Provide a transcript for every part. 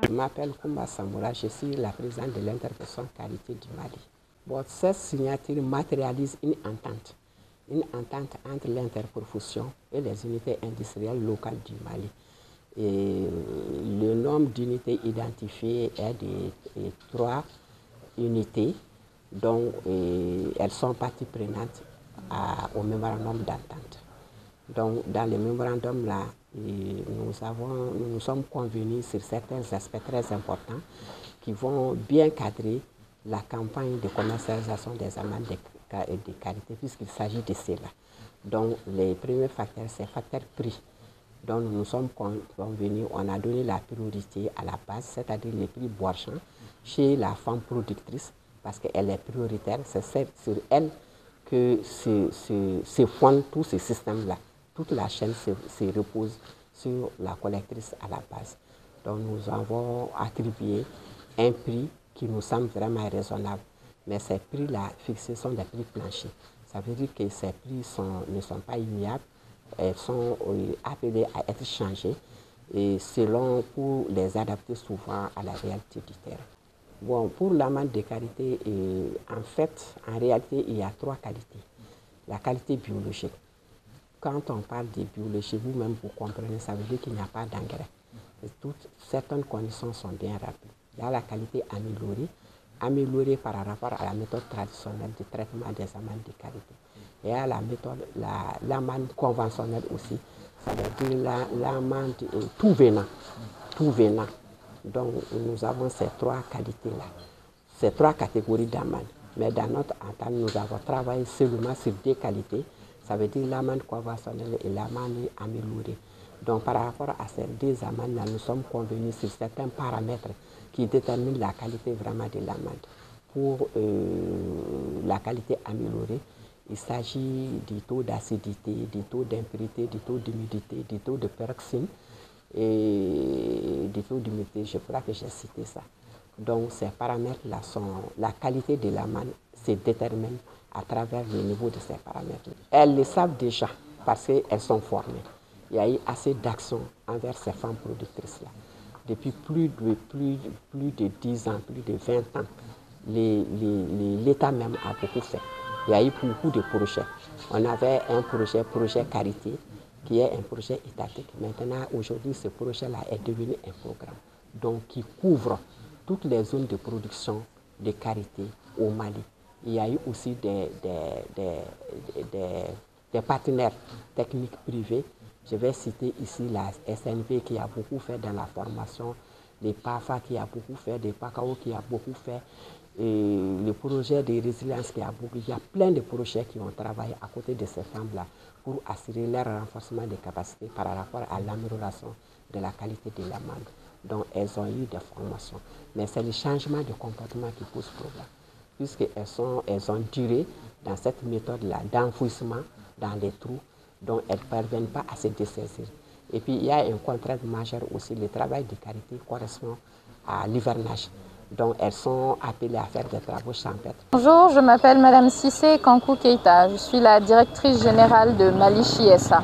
Je m'appelle Koumba Samboura, je suis la présidente de l'intervention qualité du Mali. Bon, cette signature matérialise une entente entre l'interprofession et les unités industrielles locales du Mali. Et le nombre d'unités identifiées est de 3 unités, dont elles sont parties prenantes au mémorandum d'entente. Donc, dans le mémorandum là, nous sommes convenus sur certains aspects très importants qui vont bien cadrer la campagne de commercialisation des amandes de qualité, puisqu'il s'agit de cela. Donc, les premiers facteurs, c'est le facteur prix. Donc, nous sommes convenus, on a donné la priorité à la base, c'est-à-dire les prix bourgeons chez la femme productrice, parce qu'elle est prioritaire, c'est sur elle que se fondent tous ces systèmes-là. Toute la chaîne se repose sur la collectrice à la base. Donc nous avons attribué un prix qui nous semble vraiment raisonnable. Mais ces prix-là fixés sont des prix planchers. Ça veut dire que ces prix ne sont pas immuables, elles sont appelées à être changées et pour les adapter souvent à la réalité du terrain. Bon, pour l'amande de qualité, en réalité, il y a 3 qualités. La qualité biologique. Quand on parle de biologie, vous-même vous comprenez, ça veut dire qu'il n'y a pas d'engrais. Certaines conditions sont bien rappelées. Il y a la qualité améliorée par rapport à la méthode traditionnelle de traitement des amandes de qualité. Et il y a la méthode, l'amande conventionnelle aussi, ça veut dire l'amande tout venant. Donc nous avons ces 3 qualités-là, ces 3 catégories d'amande. Mais dans notre entente, nous avons travaillé seulement sur 2 qualités. Ça veut dire l'amande conventionnelle et l'amande améliorée. Donc par rapport à ces 2 amendes-là, nous sommes convenus sur certains paramètres qui déterminent la qualité vraiment de l'amande. Pour la qualité améliorée, il s'agit du taux d'acidité, du taux d'impurité, du taux d'humidité, du taux de peroxyne et du taux d'humidité. Je crois que j'ai cité ça. Donc ces paramètres-là la qualité de l'amande se détermine à travers le niveau de ces paramètres. Elles le savent déjà parce qu'elles sont formées. Il y a eu assez d'actions envers ces femmes productrices-là. Depuis plus de 10 ans, plus de 20 ans, l'État même a beaucoup fait. Il y a eu beaucoup de projets. On avait un projet Carité, qui est un projet étatique. Maintenant, aujourd'hui, ce projet-là est devenu un programme, donc qui couvre toutes les zones de production de Carité au Mali. Il y a eu aussi des partenaires techniques privés. Je vais citer ici la SNV qui a beaucoup fait dans la formation, les PAFA qui a beaucoup fait, les PACAO qui a beaucoup fait, et le projet de résilience qui a beaucoup. Il y a plein de projets qui ont travaillé à côté de ces femmes-là pour assurer leur renforcement des capacités par rapport à l'amélioration de la qualité de l'amande. Donc elles ont eu des formations. Mais c'est le changement de comportement qui pose problème, puisqu'elles ont duré dans cette méthode-là d'enfouissement dans les trous, dont elles ne parviennent pas à se dessaisir. Et puis il y a un contrainte majeur aussi, le travail de qualité correspond à l'hivernage. Donc elles sont appelées à faire des travaux champêtres. Bonjour, je m'appelle Madame Sissé Kankou Keita, je suis la directrice générale de Mali Chiesa.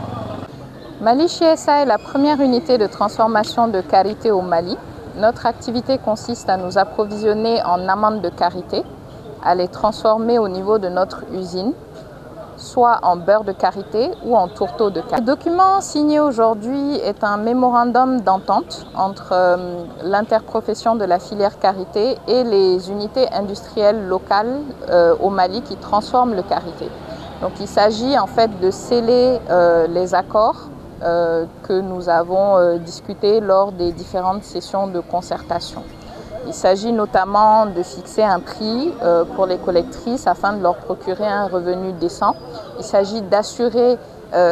Mali Chiesa est la première unité de transformation de karité au Mali. Notre activité consiste à nous approvisionner en amandes de karité, à les transformer au niveau de notre usine, soit en beurre de karité ou en tourteau de karité. Le document signé aujourd'hui est un mémorandum d'entente entre l'interprofession de la filière karité et les unités industrielles locales au Mali qui transforment le karité. Donc il s'agit en fait de sceller les accords que nous avons discutés lors des différentes sessions de concertation. Il s'agit notamment de fixer un prix pour les collectrices afin de leur procurer un revenu décent. Il s'agit d'assurer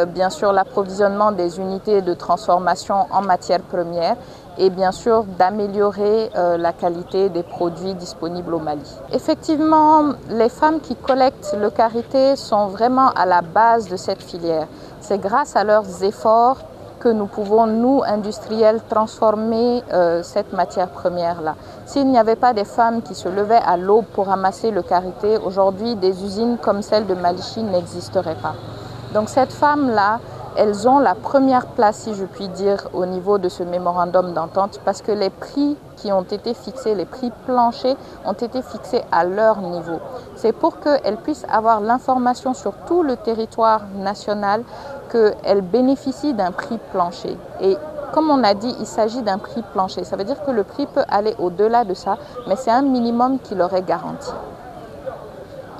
bien sûr l'approvisionnement des unités de transformation en matières premières et bien sûr d'améliorer la qualité des produits disponibles au Mali. Effectivement, les femmes qui collectent le karité sont vraiment à la base de cette filière. C'est grâce à leurs efforts que nous pouvons, nous, industriels, transformer cette matière première-là. S'il n'y avait pas des femmes qui se levaient à l'aube pour ramasser le karité, aujourd'hui, des usines comme celle de Malichi n'existeraient pas. Donc cette femme-là elles ont la première place, si je puis dire, au niveau de ce mémorandum d'entente parce que les prix qui ont été fixés, les prix planchers, ont été fixés à leur niveau. C'est pour qu'elles puissent avoir l'information sur tout le territoire national qu'elles bénéficient d'un prix plancher. Et comme on a dit, il s'agit d'un prix plancher. Ça veut dire que le prix peut aller au-delà de ça, mais c'est un minimum qui leur est garanti.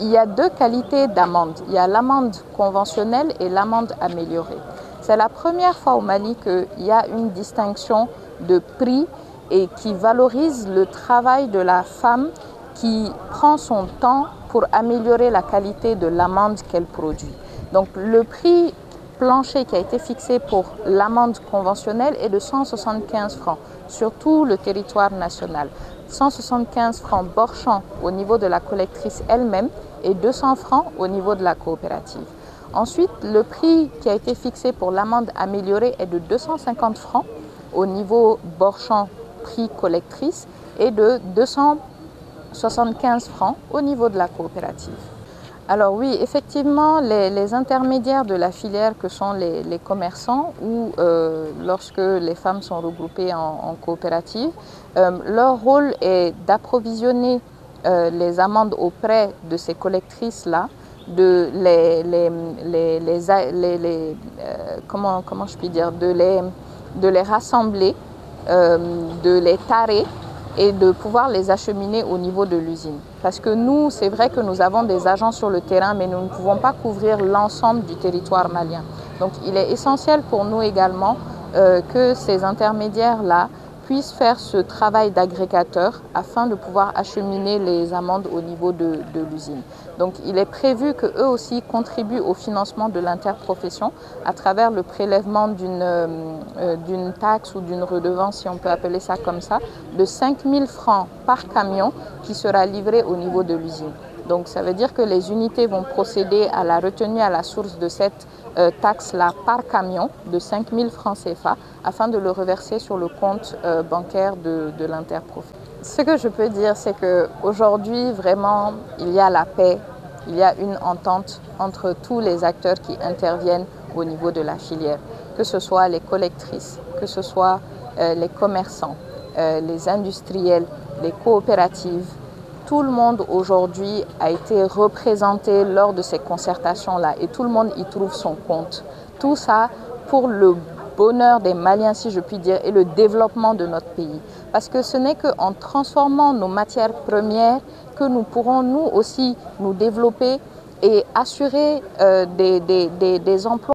Il y a deux qualités d'amende. Il y a l'amende conventionnelle et l'amende améliorée. C'est la première fois au Mali qu'il y a une distinction de prix et qui valorise le travail de la femme qui prend son temps pour améliorer la qualité de l'amande qu'elle produit. Donc le prix plancher qui a été fixé pour l'amende conventionnelle est de 175 francs sur tout le territoire national. 175 francs bord champ au niveau de la collectrice elle-même et 200 francs au niveau de la coopérative. Ensuite, le prix qui a été fixé pour l'amende améliorée est de 250 francs au niveau bord champ prix collectrice et de 275 francs au niveau de la coopérative. Alors oui, effectivement, les intermédiaires de la filière que sont les commerçants ou lorsque les femmes sont regroupées en coopérative, leur rôle est d'approvisionner les amendes auprès de ces collectrices-là, de de les rassembler, de les tarer et de pouvoir les acheminer au niveau de l'usine. Parce que nous, c'est vrai que nous avons des agents sur le terrain, mais nous ne pouvons pas couvrir l'ensemble du territoire malien. Donc il est essentiel pour nous également que ces intermédiaires-là puissent faire ce travail d'agrégateur afin de pouvoir acheminer les amendes au niveau de l'usine. Donc il est prévu qu'eux aussi contribuent au financement de l'interprofession à travers le prélèvement d'une taxe ou d'une redevance, si on peut appeler ça comme ça, de 5 000 francs par camion qui sera livré au niveau de l'usine. Donc ça veut dire que les unités vont procéder à la retenue à la source de cette taxe-là par camion de 5 000 francs CFA afin de le reverser sur le compte bancaire de l'interprofession. Ce que je peux dire, c'est qu'aujourd'hui, vraiment, il y a la paix, il y a une entente entre tous les acteurs qui interviennent au niveau de la filière, que ce soit les collectrices, que ce soit les commerçants, les industriels, les coopératives. Tout le monde aujourd'hui a été représenté lors de ces concertations-là et tout le monde y trouve son compte. Tout ça pour le bonheur des Maliens, si je puis dire, et le développement de notre pays. Parce que ce n'est qu'en transformant nos matières premières que nous pourrons nous aussi nous développer et assurer des emplois.